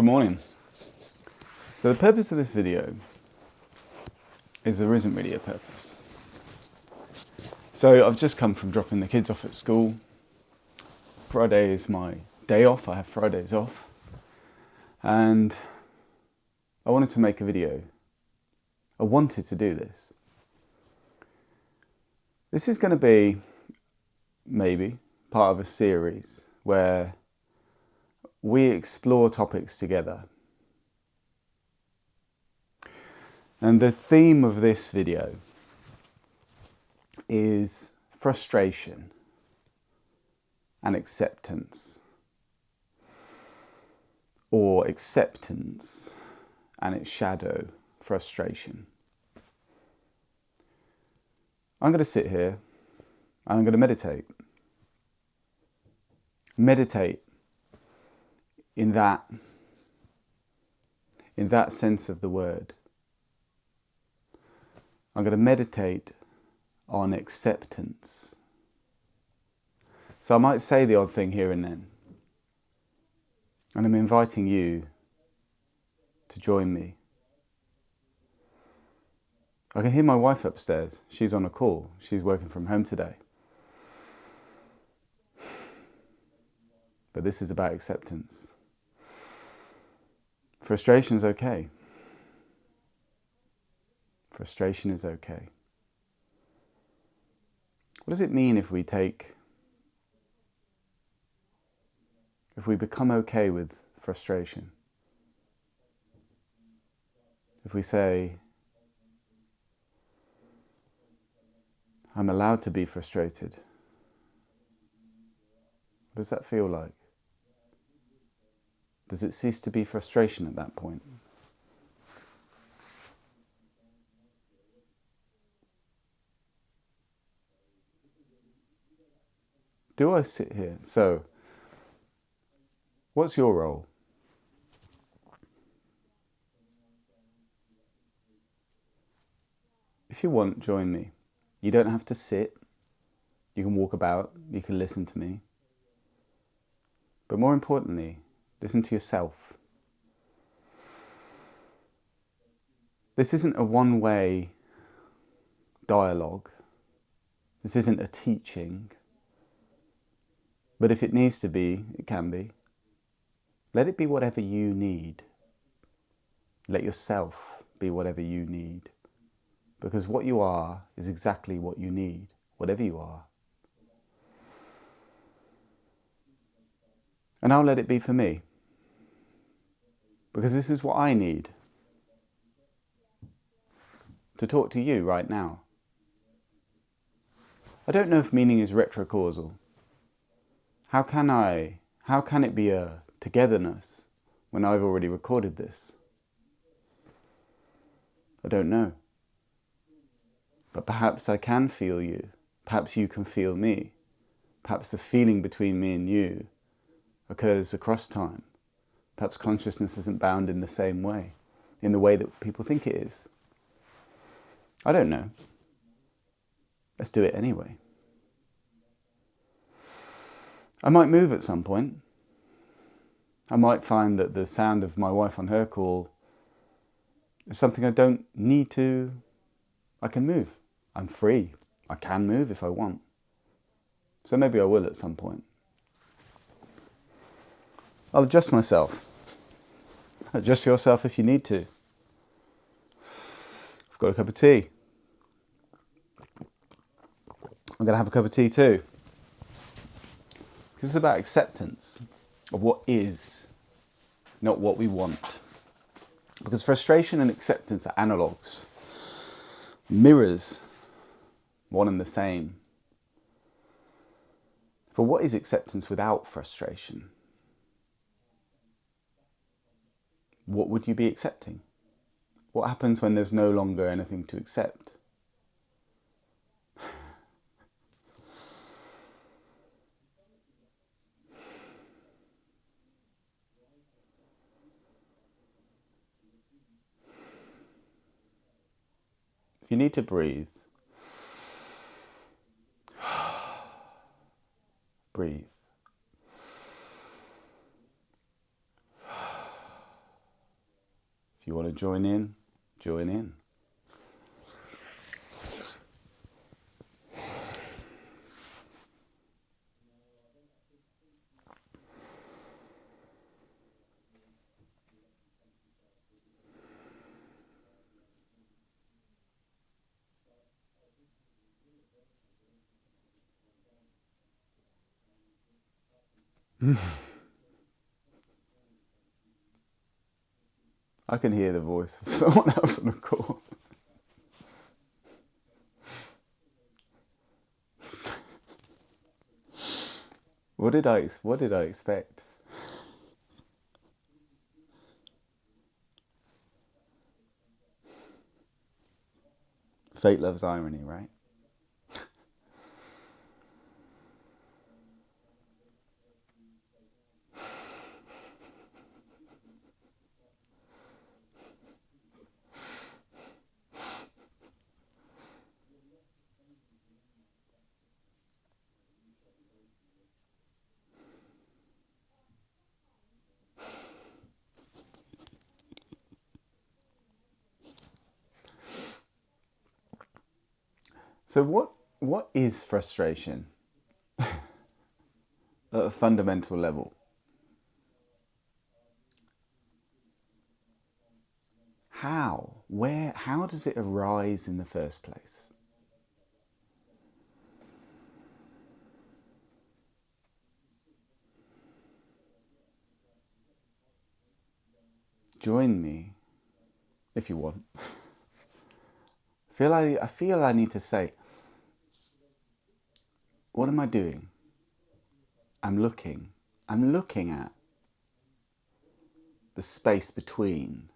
Good morning. So the purpose of this video is there isn't really a purpose. So I've just come from dropping the kids off at school. Friday is my day off, I have Fridays off. And I wanted to make a video. I wanted to do this. This is going to be, maybe, part of a series where we explore topics together. And the theme of this video is frustration and acceptance, or acceptance and its shadow, frustration. I'm going to sit here and I'm going to meditate. Meditate in that sense of the word. I'm going to meditate on acceptance. So I might say the odd thing here and then. And I'm inviting you to join me. I can hear my wife upstairs. She's on a call. She's working from home today. But this is about acceptance. Frustration is okay. Frustration is okay. What does it mean if we become okay with frustration? If we say, I'm allowed to be frustrated. What does that feel like? Does it cease to be frustration at that point? Do I sit here? So, what's your role? If you want, join me. You don't have to sit. You can walk about. You can listen to me. But more importantly, listen to yourself. This isn't a one-way dialogue. This isn't a teaching. But if it needs to be, it can be. Let it be whatever you need. Let yourself be whatever you need. Because what you are is exactly what you need, whatever you are. And I'll let it be for me. Because this is what I need. To talk to you right now. I don't know if meaning is retrocausal. How can it be a togetherness when I've already recorded this? I don't know. But perhaps I can feel you. Perhaps you can feel me. Perhaps the feeling between me and you occurs across time. Perhaps consciousness isn't bound in the same way, in the way that people think it is. I don't know. Let's do it anyway. I might move at some point. I might find that the sound of my wife on her call is something I don't need to. I can move. I'm free. I can move if I want. So maybe I will at some point. I'll adjust myself. Adjust yourself if you need to. I've got a cup of tea. I'm going to have a cup of tea too. Because it's about acceptance of what is, not what we want. Because frustration and acceptance are analogues, mirrors, one and the same. For what is acceptance without frustration? What would you be accepting? What happens when there's no longer anything to accept? If you need to breathe, breathe. If you want to join in, join in. I can hear the voice of someone else on the call. What did I expect? Fate loves irony, right? So what is frustration at a fundamental level? How does it arise in the first place? Join me if you want. I feel I need to say, what am I doing? I'm looking at the space between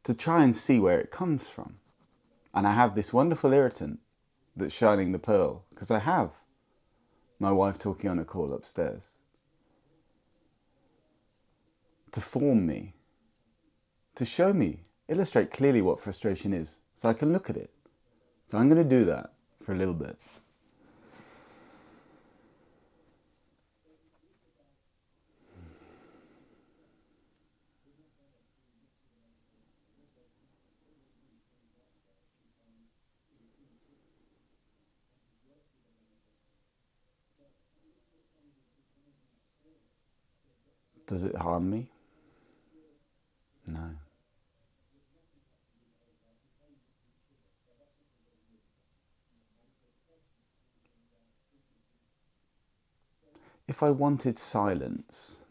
to try and see where it comes from. And I have this wonderful irritant that's shining the pearl, because I have my wife talking on a call upstairs to form me, to show me, illustrate clearly what frustration is, so I can look at it. So I'm going to do that for a little bit. Does it harm me? No. If I wanted silence,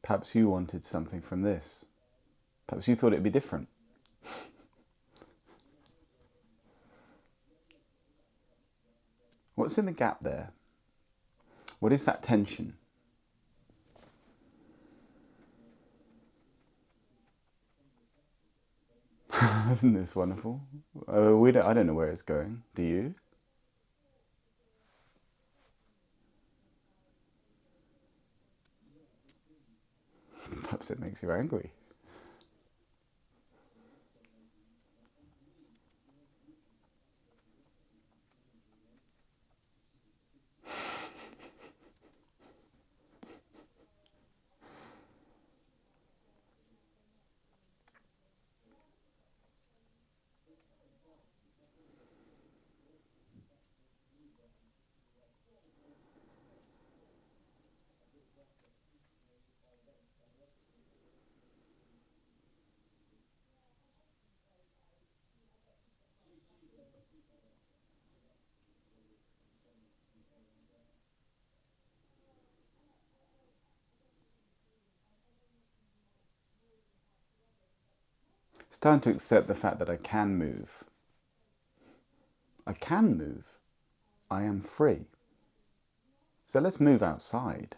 perhaps you wanted something from this. Perhaps you thought it'd be different. What's in the gap there? What is that tension? Isn't this wonderful? I don't know where it's going. Do you? Perhaps it makes you angry. It's time to accept the fact that I can move. I can move. I am free. So let's move outside.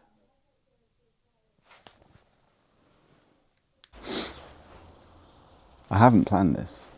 I haven't planned this.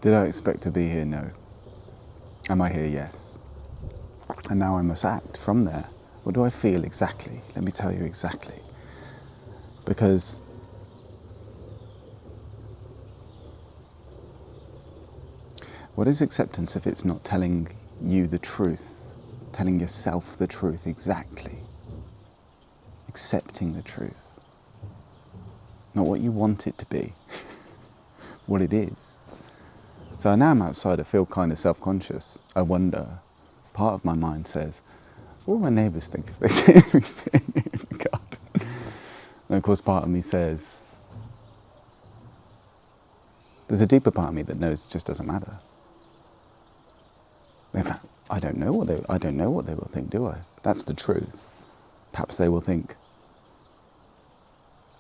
Did I expect to be here? No. Am I here? Yes. And now I must act from there. What do I feel exactly? Let me tell you exactly. Because what is acceptance if it's not telling you the truth? Telling yourself the truth exactly. Accepting the truth. Not what you want it to be. What it is. So now I'm outside, I feel kind of self-conscious. I wonder. Part of my mind says, what will my neighbours think if they see me sitting here in the garden? And of course part of me says, there's a deeper part of me that knows it just doesn't matter. In fact, I don't know what they will think, do I? That's the truth. Perhaps they will think,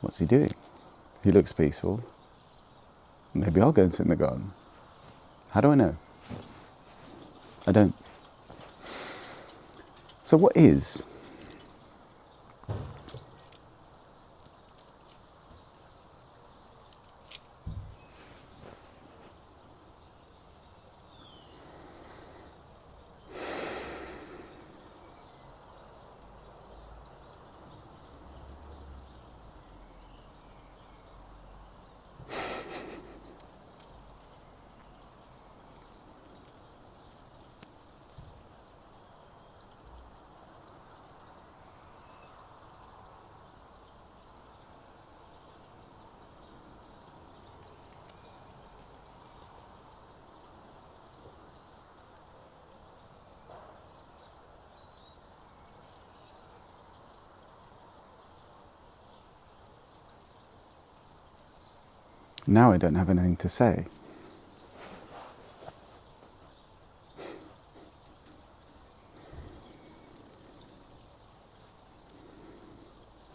what's he doing? He looks peaceful. Maybe I'll go and sit in the garden. How do I know? I don't. So what is? Now I don't have anything to say.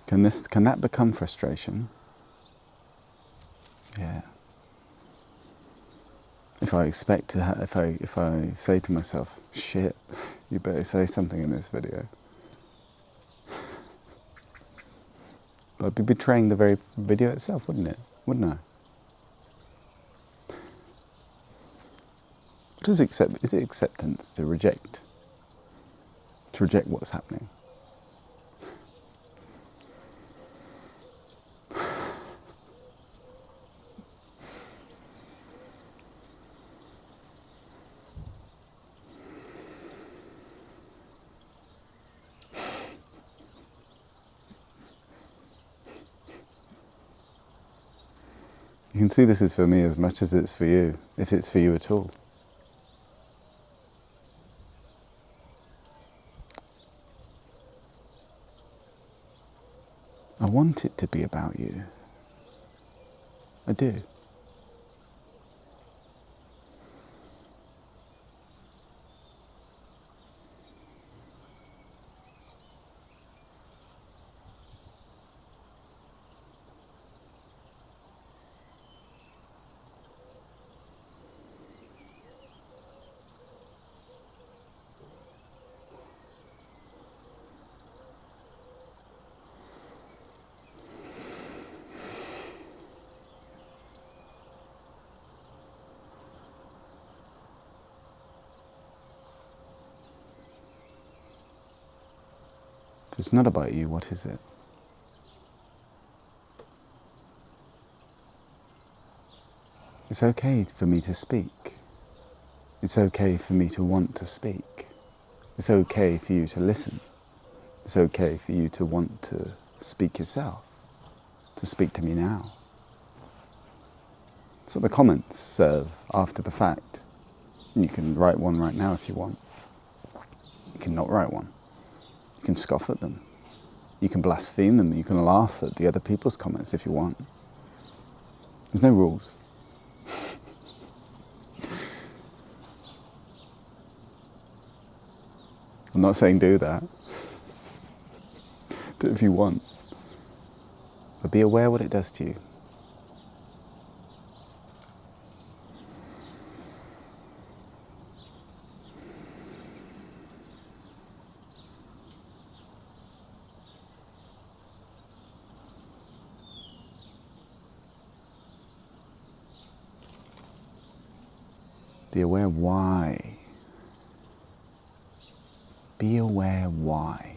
Can that become frustration? Yeah. If I expect to, if I say to myself, shit, you better say something in this video, I'd be betraying the very video itself, wouldn't it? Wouldn't I? Is it acceptance to reject what's happening? You can see this is for me as much as it's for you, if it's for you at all. I want it to be about you. I do. If it's not about you, what is it? It's okay for me to speak. It's okay for me to want to speak. It's okay for you to listen. It's okay for you to want to speak yourself, to speak to me now. So the comments serve after the fact. You can write one right now if you want. You can not write one. You can scoff at them. You can blaspheme them. You can laugh at the other people's comments if you want. There's no rules. I'm not saying do that. Do it if you want. But be aware what it does to you. Be aware why. Be aware why.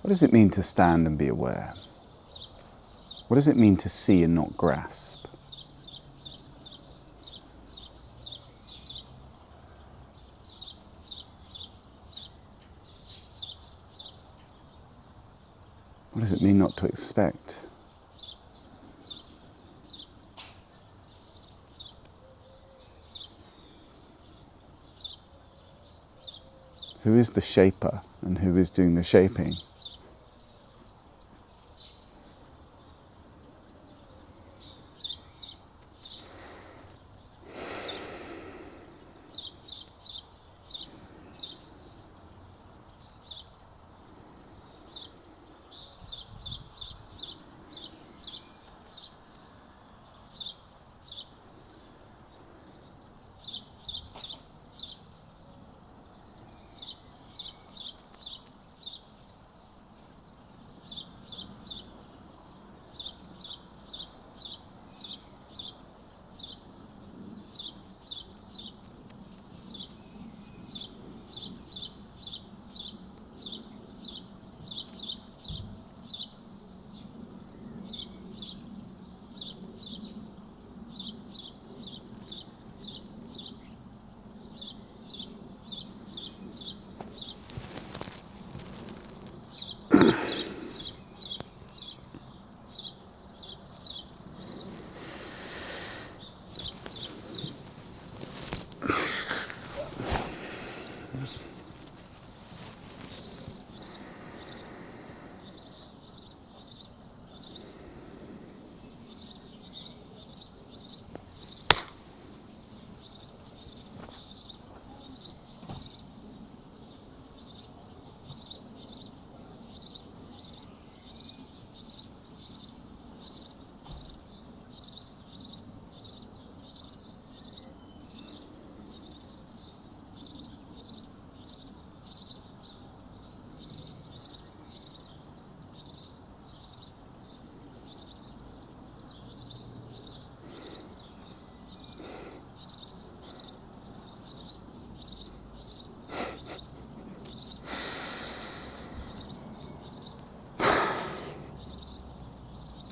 What does it mean to stand and be aware? What does it mean to see and not grasp? What does it mean not to expect? Who is the shaper and who is doing the shaping?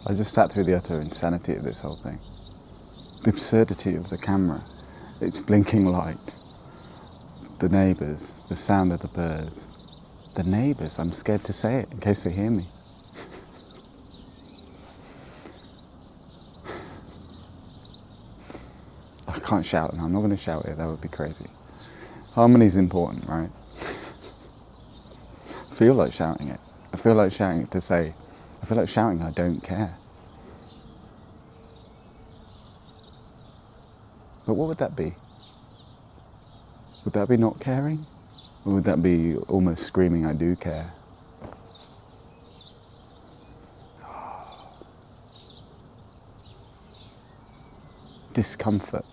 I just sat through the utter insanity of this whole thing. The absurdity of the camera, its blinking light, the neighbours, the sound of the birds. The neighbours, I'm scared to say it in case they hear me. I can't shout, and I'm not going to shout it, that would be crazy. Harmony's important, right? I feel like shouting it. I feel like shouting it to say, I feel like shouting I don't care. But what would that be? Would that be not caring? Or would that be almost screaming I do care? Discomfort.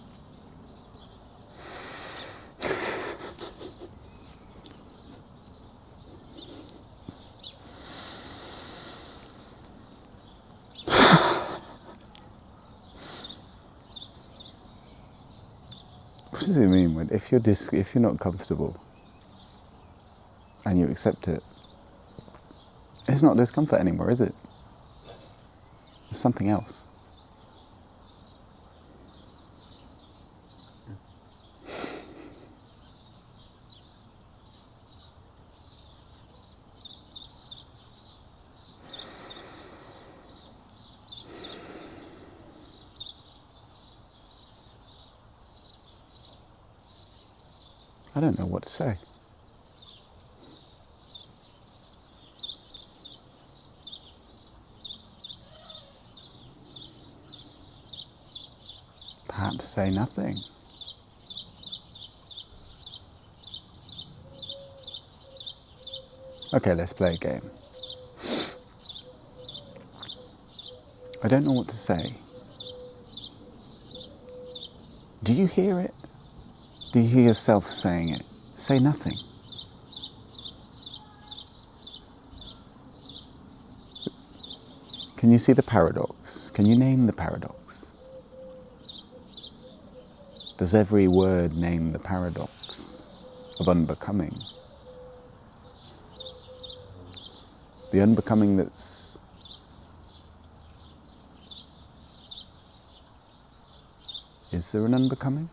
What does it mean when if you're not comfortable and you accept it? It's not discomfort anymore, is it? It's something else. I don't know what to say. Perhaps say nothing. Okay, let's play a game. I don't know what to say. Do you hear it? Do you hear yourself saying it? Say nothing. Can you see the paradox? Can you name the paradox? Does every word name the paradox of unbecoming? The unbecoming that's Is there an unbecoming?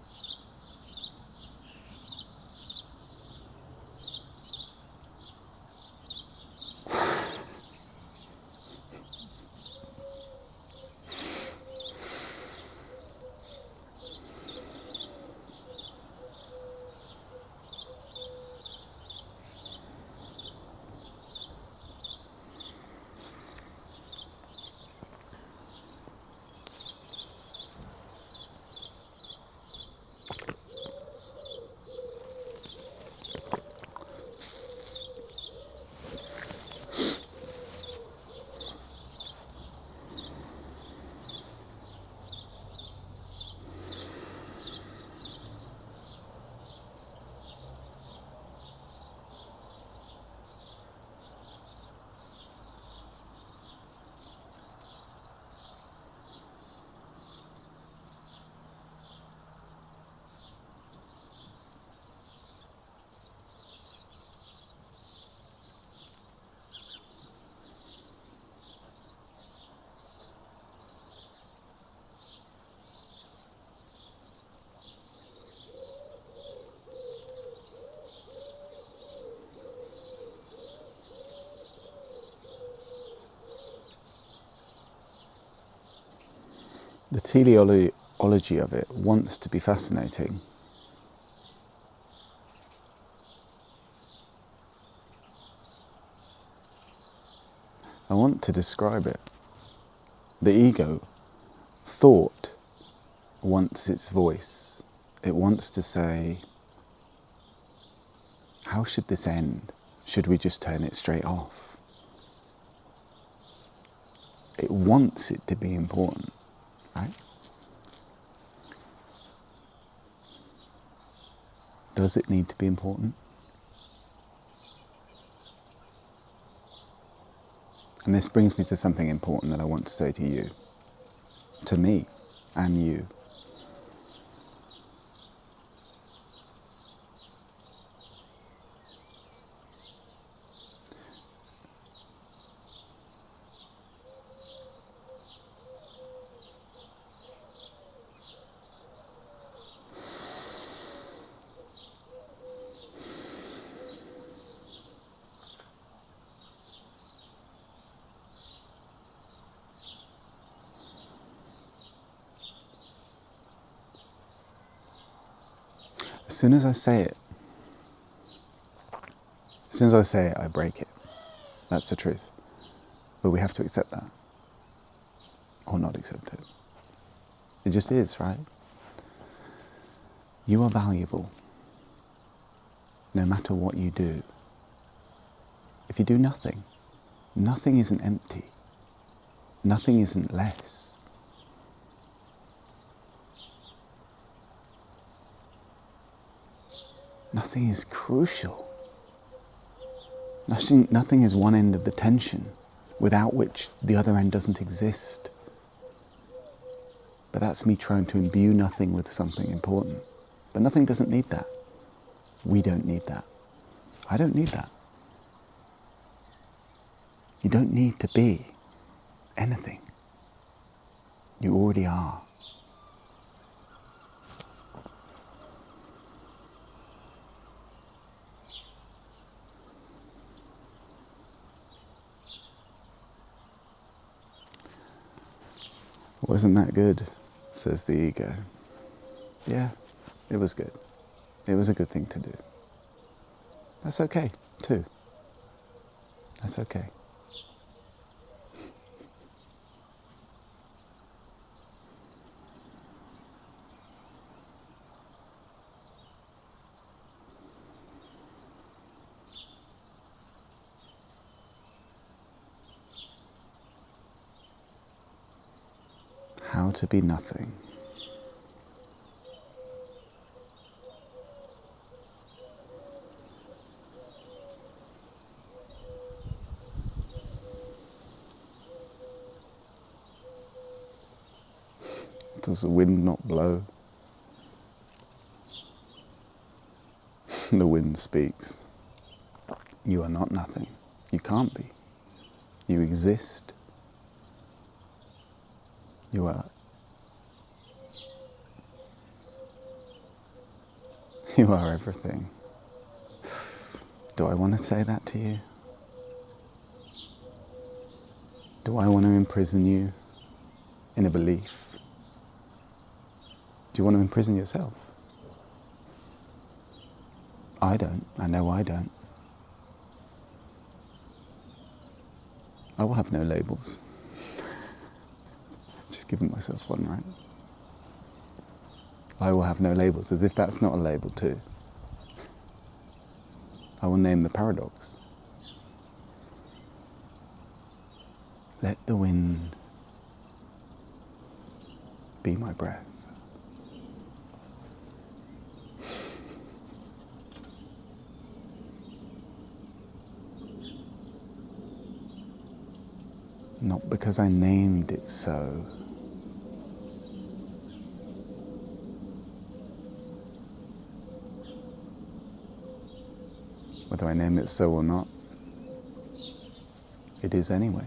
The teleology of it wants to be fascinating. I want to describe it. The ego, thought, wants its voice. It wants to say, how should this end? Should we just turn it straight off? It wants it to be important, right? Does it need to be important? And this brings me to something important that I want to say to you, to me, and you. As soon as I say it, I break it. That's the truth. But we have to accept that. Or not accept it. It just is, right? You are valuable. No matter what you do. If you do nothing, nothing isn't empty. Nothing isn't less. Nothing is crucial. Nothing is one end of the tension, without which the other end doesn't exist. But that's me trying to imbue nothing with something important. But nothing doesn't need that. We don't need that. I don't need that. You don't need to be anything. You already are. Wasn't that good? Says the ego. Yeah, it was good. It was a good thing to do. That's okay, too. That's okay. How to be nothing. Does the wind not blow? The wind speaks. You are not nothing. You can't be. You exist. You are. You are everything. Do I want to say that to you? Do I want to imprison you in a belief? Do you want to imprison yourself? I don't. I know I don't. I will have no labels. Just giving myself one, right? I will have no labels, as if that's not a label too. I will name the paradox. Let the wind be my breath. Not because I named it so. Whether I name it so or not, it is anyway.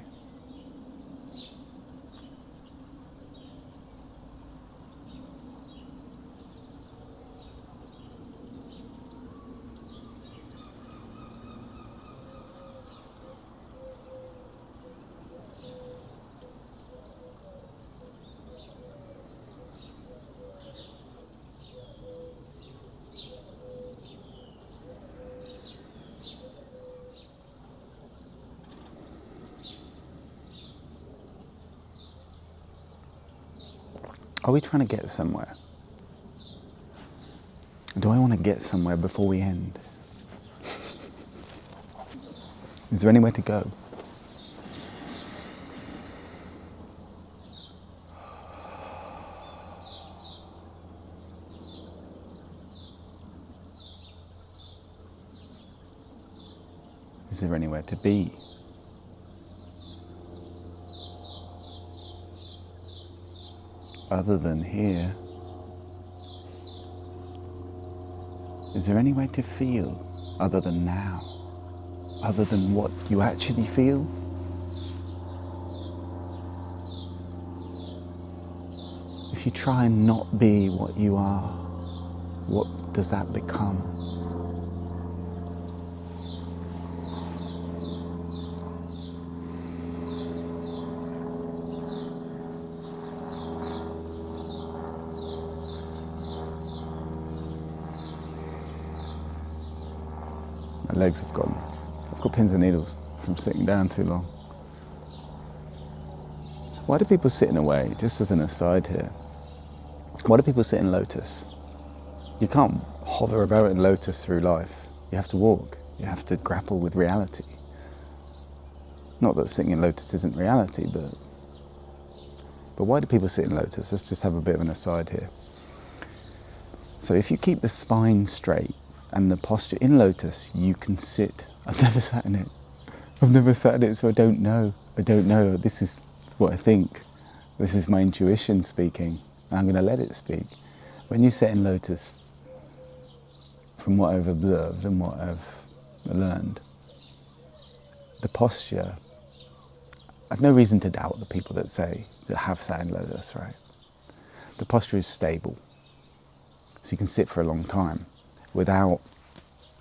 Are we trying to get somewhere? Do I want to get somewhere before we end? Is there anywhere to go? Is there anywhere to be? Other than here, is there any way to feel other than now? Other than what you actually feel? If you try and not be what you are, what does that become? My legs have gone. I've got pins and needles from sitting down too long. Why do people sit in a way, just as an aside here, why do people sit in lotus? You can't hover about in lotus through life. You have to walk. You have to grapple with reality. Not that sitting in lotus isn't reality, but why do people sit in lotus? Let's just have a bit of an aside here. So if you keep the spine straight, and the posture in lotus, you can sit. I've never sat in it. I've never sat in it, so I don't know. This is what I think. This is my intuition speaking. I'm going to let it speak. When you sit in lotus, from what I've observed and what I've learned, the posture, I've no reason to doubt the people that have sat in lotus, right? The posture is stable. So you can sit for a long time without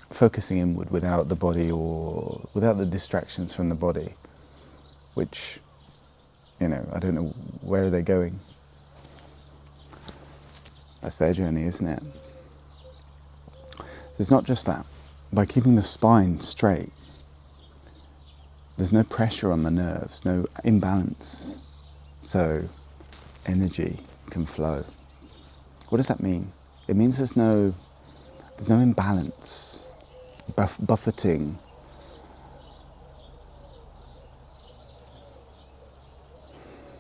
focusing inward, without the body or without the distractions from the body, which, I don't know, where are they going? That's their journey, isn't it? It's not just that. By keeping the spine straight, there's no pressure on the nerves, no imbalance, so energy can flow. What does that mean? It means there's no imbalance, buffeting.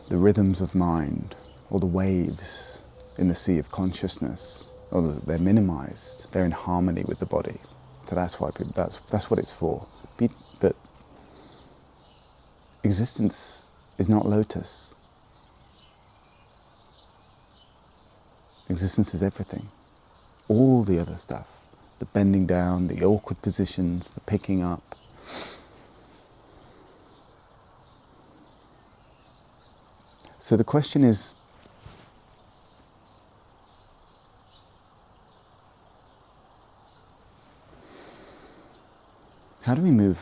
The rhythms of mind, or the waves in the sea of consciousness, they're minimized. They're in harmony with the body. So that's why that's what it's for. But existence is not lotus. Existence is everything. All the other stuff. The bending down, the awkward positions, the picking up. So the question is, how do we move?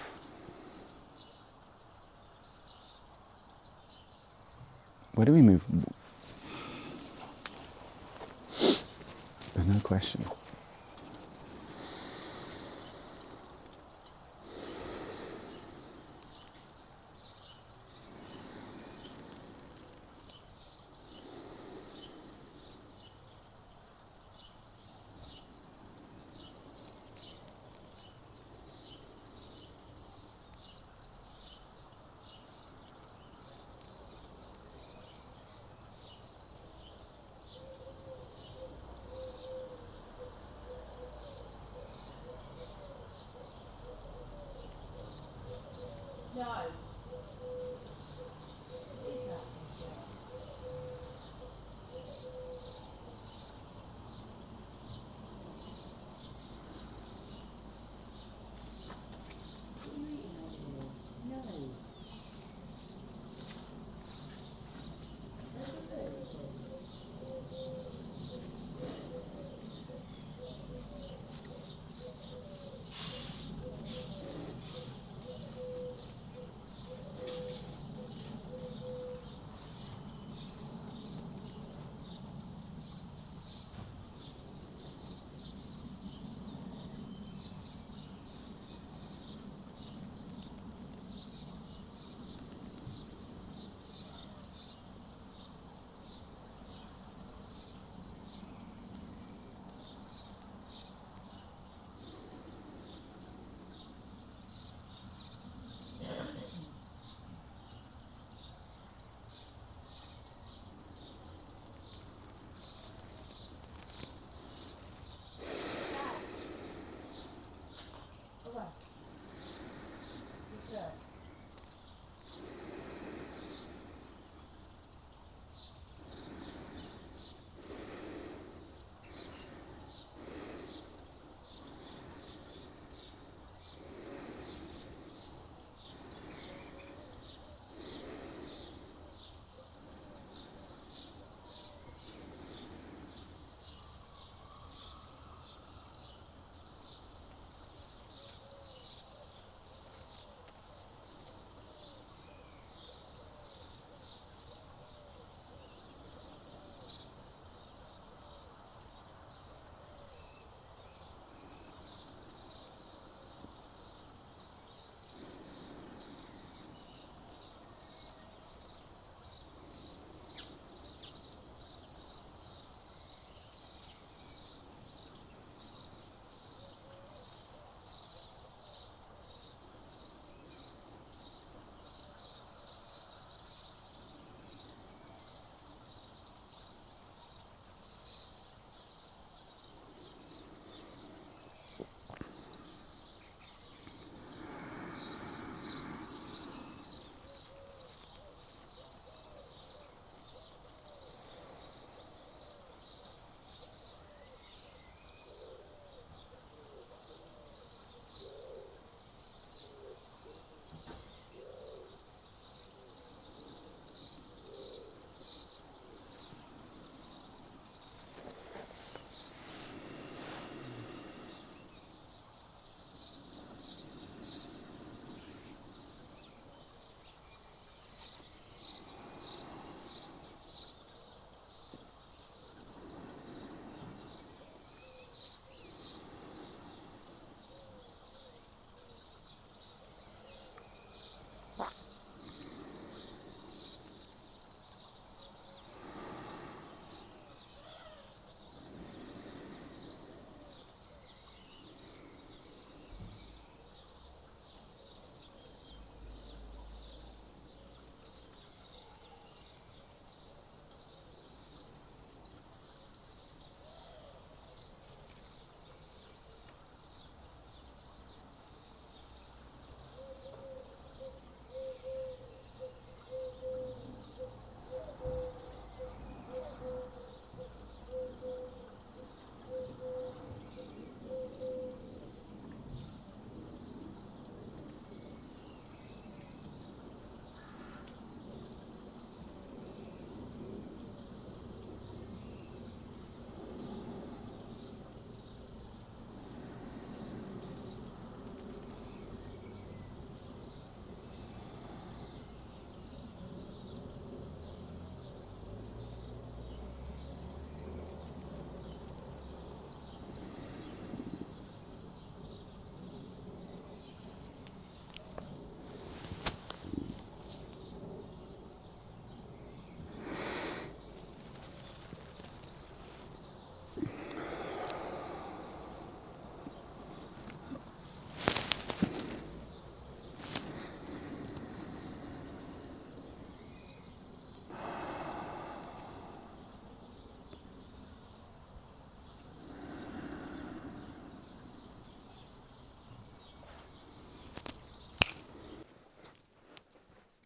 Where do we move? There's no question.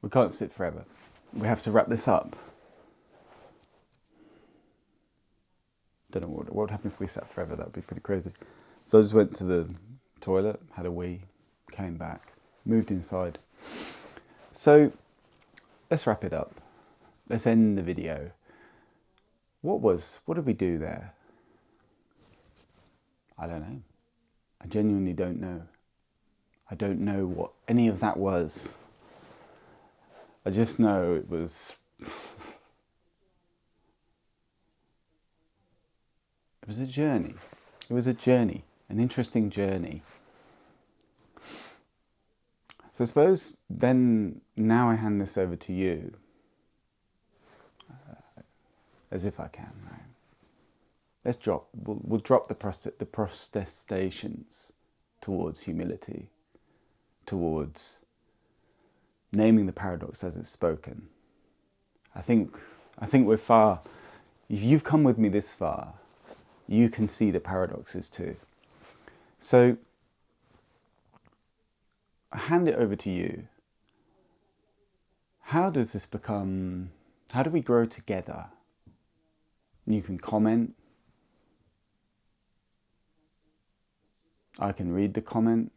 We can't sit forever. We have to wrap this up. Don't know what would happen if we sat forever. That would be pretty crazy. So I just went to the toilet, had a wee, came back, moved inside. So let's wrap it up. Let's end the video. What did we do there? I don't know. I genuinely don't know. I don't know what any of that was. I just know it was... It was a journey. It was a journey, an interesting journey. So I suppose then, now I hand this over to you, as if I can, right? We'll drop the protestations towards humility, towards naming the paradox as it's spoken. I think we're far. If you've come with me this far, you can see the paradoxes too. So I hand it over to you. How do we grow together? You can comment. I can read the comment.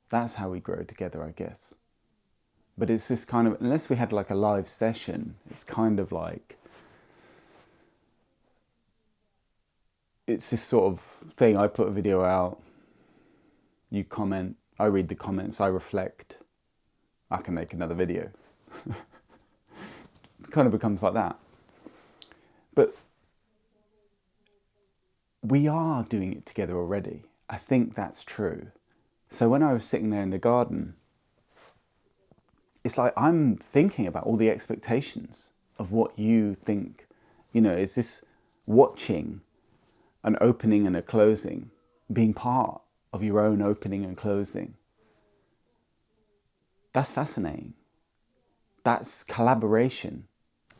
That's how we grow together, I guess. But it's this kind of, unless we had like a live session, it's kind of like, it's this sort of thing. I put a video out, you comment, I read the comments, I reflect, I can make another video. It kind of becomes like that. But we are doing it together already. I think that's true. So when I was sitting there in the garden, it's like I'm thinking about all the expectations of what you think. Is this watching an opening and a closing, being part of your own opening and closing? That's fascinating. That's collaboration.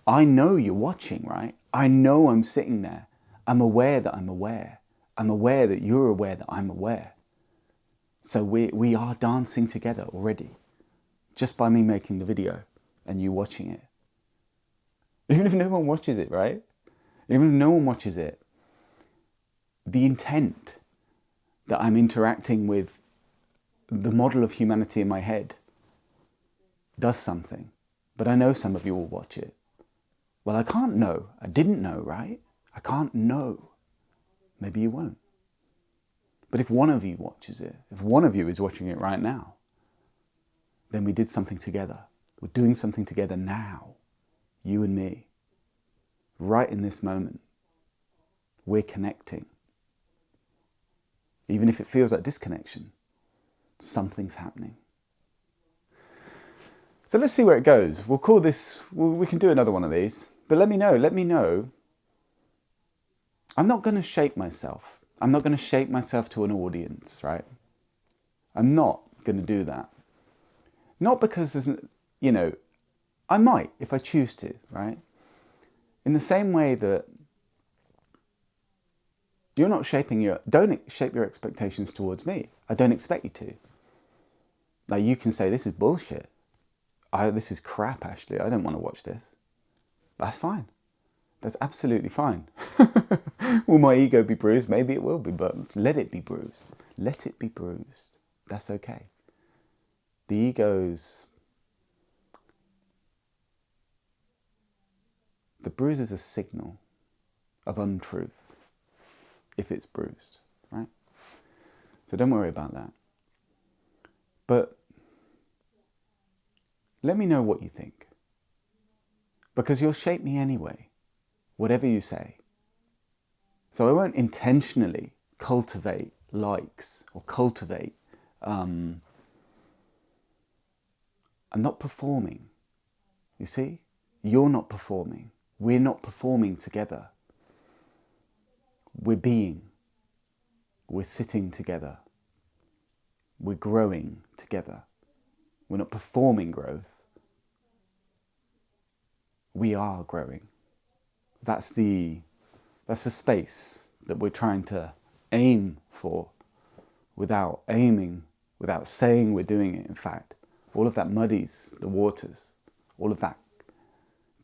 I know you're watching, right? I know I'm sitting there. I'm aware that I'm aware. I'm aware that you're aware that I'm aware. So we are dancing together already, just by me making the video and you watching it. Even if no one watches it, right? Even if no one watches it, the intent that I'm interacting with the model of humanity in my head does something. But I know some of you will watch it. Well, I can't know. I didn't know, right? I can't know. Maybe you won't. But if one of you watches it, if one of you is watching it right now, then we did something together. We're doing something together now. You and me. Right in this moment. We're connecting. Even if it feels like disconnection, something's happening. So let's see where it goes. We'll call this, we can do another one of these, but let me know. I'm not going to shape myself. I'm not going to shape myself to an audience, right? I'm not going to do that. Not because, I might if I choose to, right? In the same way that don't shape your expectations towards me. I don't expect you to. Like, you can say, this is bullshit. This is crap, actually. I don't want to watch this. That's fine. That's absolutely fine. Will my ego be bruised? Maybe it will be, but let it be bruised. Let it be bruised. That's okay. The ego's... The bruise is a signal of untruth if it's bruised, right? So don't worry about that. But let me know what you think. Because you'll shape me anyway, whatever you say. So I won't intentionally cultivate likes or cultivate... I'm not performing. You see? You're not performing. We're not performing together. We're being. We're sitting together. We're growing together. We're not performing growth. We are growing. That's the space that we're trying to aim for without aiming, without saying we're doing it, in fact. All of that muddies the waters. All of that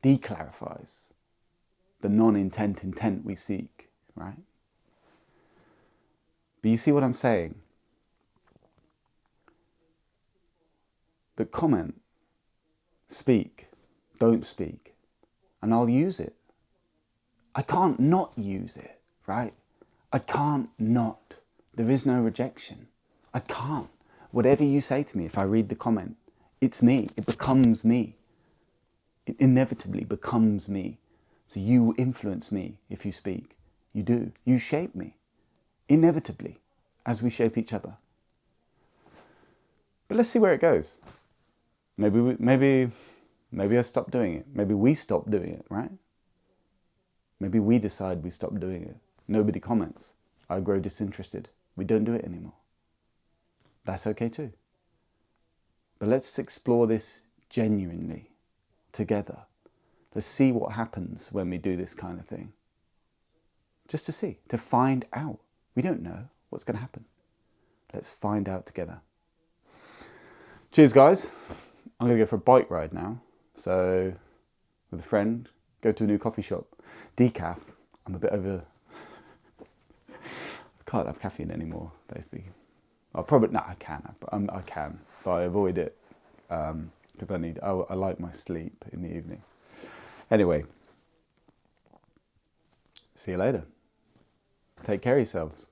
declarifies the non-intent intent we seek, right? But you see what I'm saying? The comment, speak, don't speak, and I'll use it. I can't not use it, right? I can't not. There is no rejection. I can't. Whatever you say to me, if I read the comment, it's me. It becomes me. It inevitably becomes me. So you influence me if you speak. You do. You shape me. Inevitably, as we shape each other. But let's see where it goes. Maybe I stop doing it. Maybe we stop doing it, right? Maybe we decide we stop doing it. Nobody comments. I grow disinterested. We don't do it anymore. That's okay too. But let's explore this genuinely together. Let's see what happens when we do this kind of thing. Just to see, to find out. We don't know what's going to happen. Let's find out together. Cheers, guys. I'm going to go for a bike ride now. So, with a friend, go to a new coffee shop. Decaf. I'm a bit over... I can't have caffeine anymore, basically. I can, but I avoid it because I like my sleep in the evening. Anyway, see you later. Take care of yourselves.